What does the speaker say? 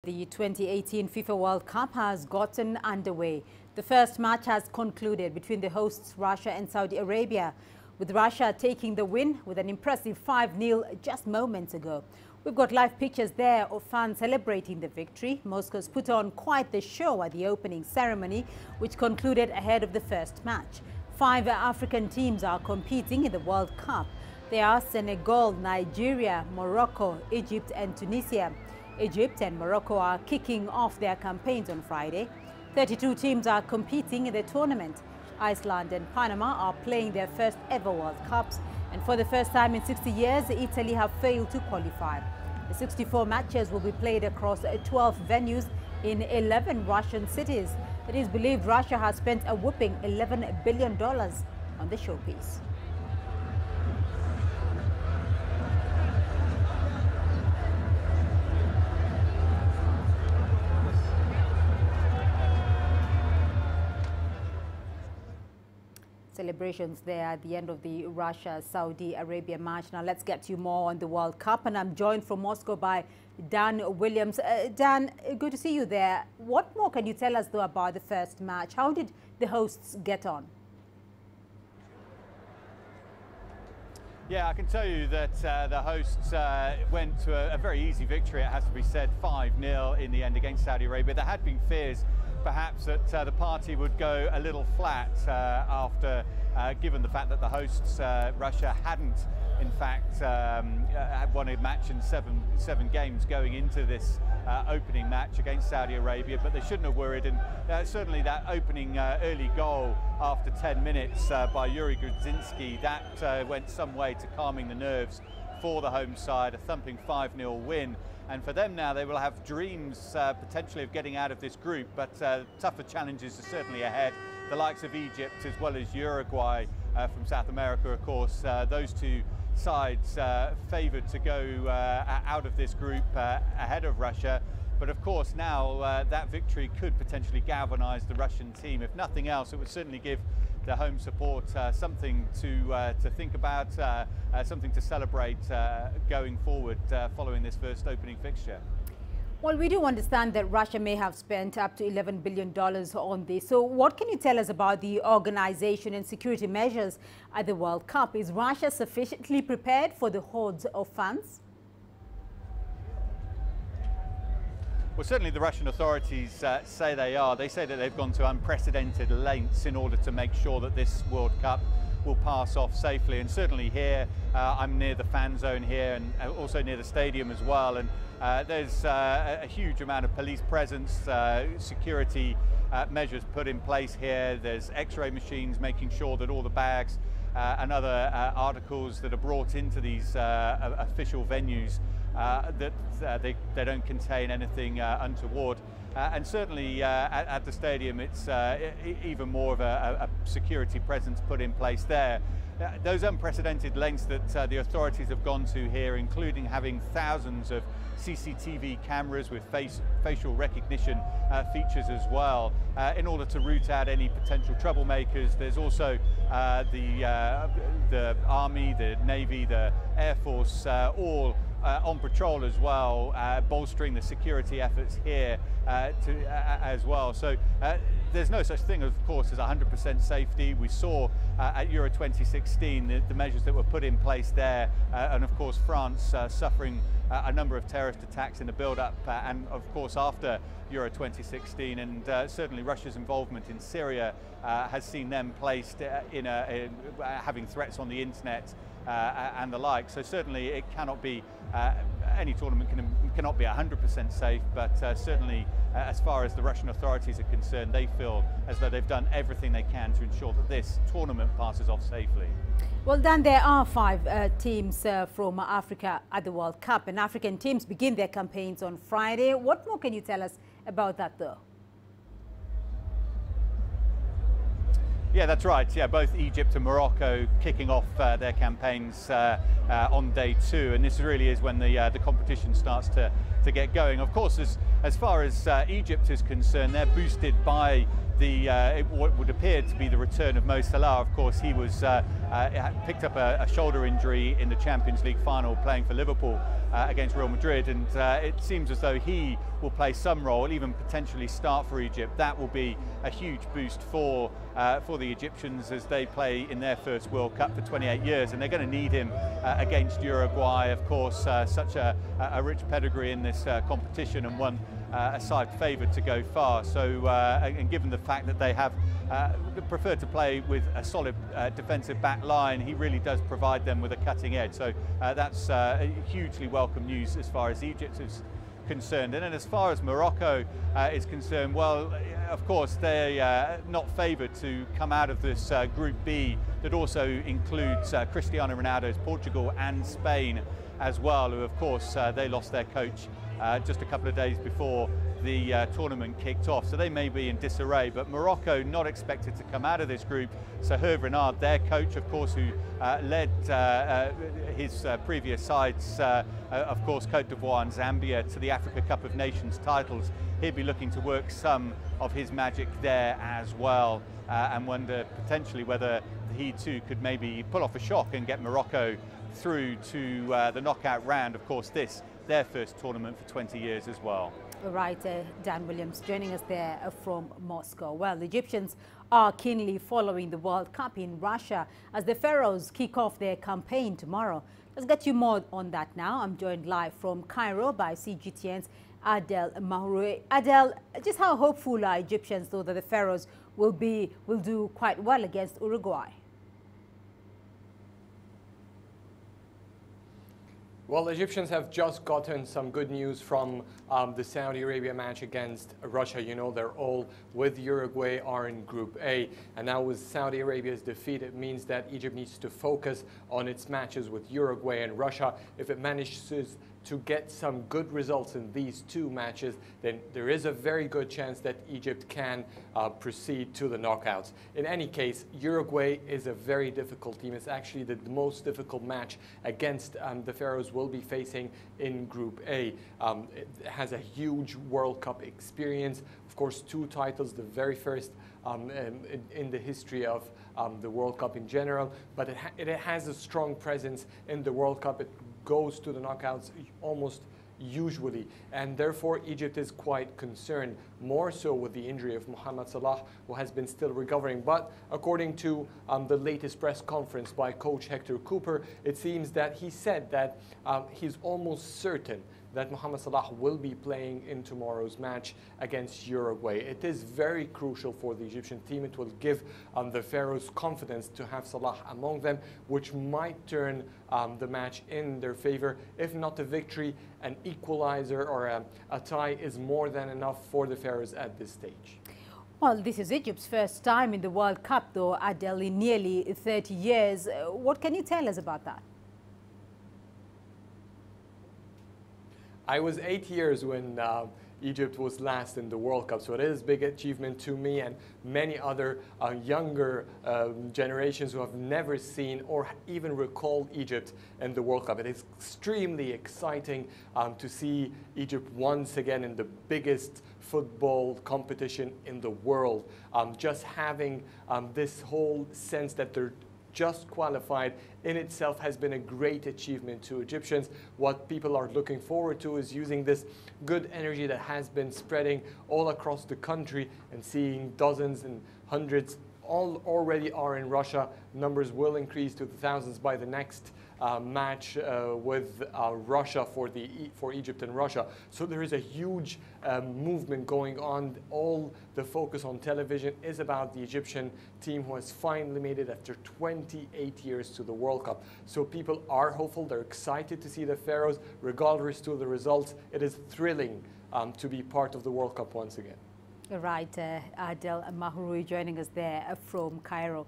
The 2018 FIFA World Cup has gotten underway. The first match has concluded between the hosts Russia and Saudi Arabia, with Russia taking the win with an impressive 5-0 just moments ago. We've got live pictures there of fans celebrating the victory. Moscow's put on quite the show at the opening ceremony, which concluded ahead of the first match. 5 African teams are competing in the World Cup. They are Senegal, Nigeria, Morocco, Egypt and Tunisia. Egypt and Morocco are kicking off their campaigns on Friday. 32 teams are competing in the tournament. Iceland and Panama are playing their first ever World Cups, and for the first time in 60 years, Italy have failed to qualify. The 64 matches will be played across 12 venues in 11 Russian cities. It is believed Russia has spent a whopping $11 billion on the showpiece. Celebrations there at the end of the Russia-Saudi Arabia match. Now let's get you more on the World Cup, and I'm joined from Moscow by Dan Williams. Dan, good to see you there. What more can you tell us though about the first match? How did the hosts get on? Yeah, I can tell you that the hosts went to a very easy victory, it has to be said, 5-0 in the end against Saudi Arabia. There had been fears perhaps that the party would go a little flat after, given the fact that the hosts, Russia, hadn't in fact had won a match in seven games going into this opening match against Saudi Arabia, but they shouldn't have worried. And certainly that opening early goal after 10 minutes by Yuri Grudzinski, that went some way to calming the nerves for the home side. A thumping 5-0 win. And for them now, they will have dreams potentially of getting out of this group, but tougher challenges are certainly ahead. The likes of Egypt as well as Uruguay from South America, of course, those two sides favoured to go out of this group ahead of Russia. But of course now that victory could potentially galvanise the Russian team. If nothing else, it would certainly give the home support something to think about, something to celebrate going forward following this first opening fixture. Well, we do understand that Russia may have spent up to $11 billion on this. So what can you tell us about the organization and security measures at the World Cup? Is Russia sufficiently prepared for the hordes of fans? Well, certainly the Russian authorities say they are. They say that they've gone to unprecedented lengths in order to make sure that this World Cup will pass off safely. And certainly here, I'm near the fan zone here and also near the stadium as well. And there's a huge amount of police presence, security measures put in place here. There's X-ray machines making sure that all the bags and other articles that are brought into these official venues that they don't contain anything untoward. And certainly at the stadium, it's even more of a security presence put in place there. Those unprecedented lengths that the authorities have gone to here, including having thousands of CCTV cameras with facial recognition features as well, in order to root out any potential troublemakers. There's also the Army, the Navy, the Air Force, all on patrol as well, bolstering the security efforts here as well. So there's no such thing, of course, as 100% safety. We saw at Euro 2016 the measures that were put in place there, and of course France suffering a number of terrorist attacks in the build-up, and of course after Euro 2016, and certainly Russia's involvement in Syria has seen them placed in having threats on the internet and the like. So certainly it cannot be, any tournament cannot be 100% safe, but certainly as far as the Russian authorities are concerned, they feel as though they've done everything they can to ensure that this tournament passes off safely. Well, Dan, there are 5 teams from Africa at the World Cup, and African teams begin their campaigns on Friday. What more can you tell us about that, though? Yeah, that's right. Yeah, both Egypt and Morocco kicking off their campaigns on day 2, and this really is when the competition starts to get going. Of course, as far as Egypt is concerned, they're boosted by what would appear to be the return of Mo Salah. Of course, he was picked up a shoulder injury in the Champions League final playing for Liverpool against Real Madrid, and it seems as though he will play some role, even potentially start for Egypt. That will be a huge boost for the Egyptians as they play in their first World Cup for 28 years, and they're going to need him against Uruguay. Of course, such a rich pedigree in this competition, and one a side favoured to go far. So, and given the fact that they have preferred to play with a solid defensive back line, he really does provide them with a cutting edge. So that's hugely welcome news as far as Egypt is concerned. And then as far as Morocco is concerned, well, of course, they're not favoured to come out of this Group B that also includes Cristiano Ronaldo's Portugal and Spain as well, who of course they lost their coach just a couple of days before the tournament kicked off, so they may be in disarray. But Morocco not expected to come out of this group. So Hervé Renard, their coach, of course, who led his previous sides, of course, Côte d'Ivoire and Zambia, to the Africa Cup of Nations titles, he'd be looking to work some of his magic there as well, and wonder potentially whether he too could maybe pull off a shock and get Morocco through to the knockout round. Of course, this their first tournament for 20 years as well. Right, Dan Williams joining us there from Moscow. Well, the Egyptians are keenly following the World Cup in Russia as the Pharaohs kick off their campaign tomorrow. Let's get you more on that now. I'm joined live from Cairo by CGTN's Adel Mahroui. Adel, just how hopeful are Egyptians, though, that the Pharaohs will do quite well against Uruguay? Well, Egyptians have just gotten some good news from the Saudi Arabia match against Russia. You know, they're all with Uruguay, are in Group A. And now with Saudi Arabia's defeat, it means that Egypt needs to focus on its matches with Uruguay and Russia. If it manages to get some good results in these two matches, then there is a very good chance that Egypt can proceed to the knockouts. In any case, Uruguay is a very difficult team. It's actually the most difficult match against the Pharaohs will be facing in Group A. It has a huge World Cup experience. Of course, 2 titles, the very first in the history of the World Cup in general, but it has a strong presence in the World Cup. It goes to the knockouts almost usually, and therefore Egypt is quite concerned, more so with the injury of Mohamed Salah, who has been still recovering. But according to the latest press conference by coach Hector Cooper, it seems that he said that he's almost certain that Mohamed Salah will be playing in tomorrow's match against Uruguay. It is very crucial for the Egyptian team. It will give the Pharaohs confidence to have Salah among them, which might turn the match in their favor. If not a victory, an equalizer or a tie is more than enough for the Pharaohs at this stage. Well, this is Egypt's first time in the World Cup, though, Adel, in nearly 30 years. What can you tell us about that? I was 8 years when Egypt was last in the World Cup, so it is a big achievement to me and many other younger generations who have never seen or even recalled Egypt in the World Cup. It is extremely exciting to see Egypt once again in the biggest football competition in the world. Just having this whole sense that they're just qualified in itself has been a great achievement to Egyptians. What people are looking forward to is using this good energy that has been spreading all across the country and seeing dozens and hundreds already are in Russia. Numbers will increase to the thousands by the next match with Russia for Egypt and Russia. So there is a huge movement going on. All the focus on television is about the Egyptian team who has finally made it after 28 years to the World Cup. So people are hopeful. They're excited to see the Pharaohs. Regardless to the results, it is thrilling to be part of the World Cup once again. Right, Adel Mahroui joining us there from Cairo.